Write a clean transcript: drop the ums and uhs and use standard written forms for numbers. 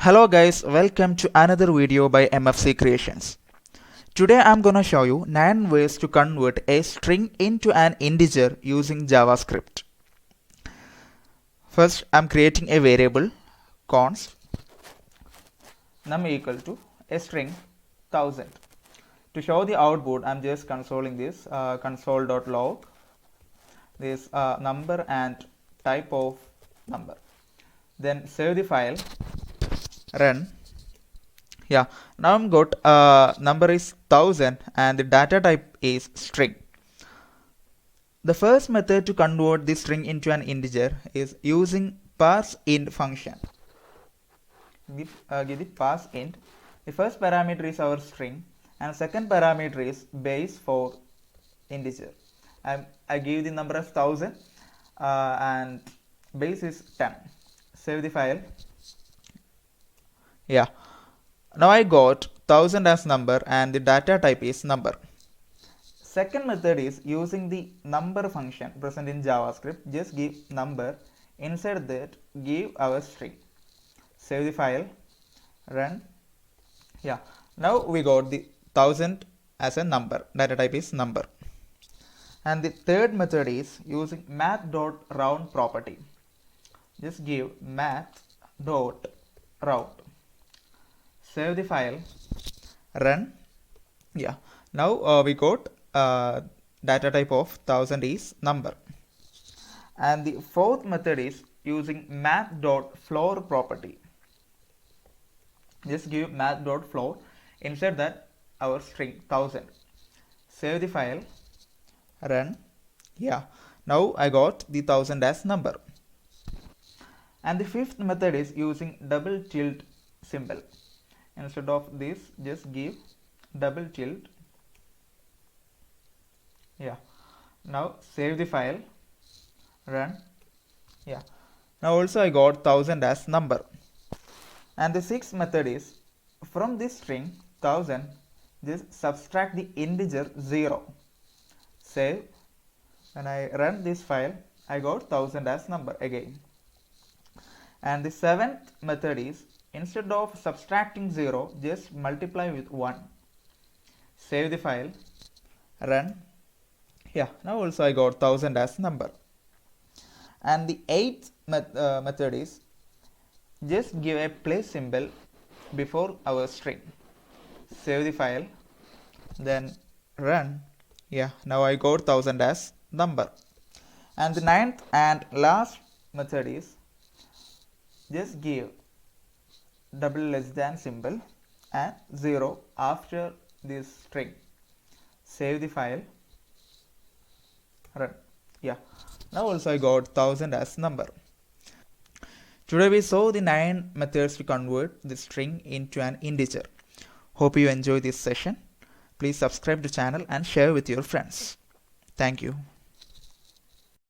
Hello guys, welcome to another video by MFC Creations. Today I'm gonna show you 9 ways to convert a string into an integer using JavaScript. First, I'm creating a variable const num equal to a string 1000. To show the output, I'm just consoling this console.log this number and type of number. Then save the file, run. Yeah, now I'm got number is 1000 and the data type is string. The first method to convert this string into an integer is using parseInt function. Give the parseInt. The first parameter is our string and second parameter is base for integer. I give the number as 1000 and base is 10. Save the file. Yeah. Now I got 1000 as number and the data type is number. Second method is using the number function present in JavaScript. Just give number, inside that give our string. Save the file, run. Yeah, now we got the 1000 as a number, data type is number. And the third method is using math.round property. Just give math.round. Save the file, run. Yeah, now we got data type of 1000 is number. And the fourth method is using math.floor property. Just give math.floor, inside that our string 1000. Save the file, run. Yeah, now I got the 1000 as number. And the fifth method is using double tilde symbol. Instead of this, just give double tilde. Yeah, now save the file, run. Yeah, now also I got 1000 as number. And the sixth method is from this string 1000, just subtract the integer 0. Save. When I run this file, I got 1000 as number again. And the seventh method is instead of subtracting 0, just multiply with 1. Save the file, run. Yeah, now also I got 1000 as number. And the eighth method is just give a place symbol before our string. Save the file, then run. Yeah, now I got 1000 as number. And the ninth and last method is just give double less than symbol and 0 after this string. Save the file, run. Yeah, now also I got 1000 as number. Today we saw the 9 methods to convert the string into an integer. Hope you enjoy this session. Please subscribe to the channel and share with your friends. Thank you.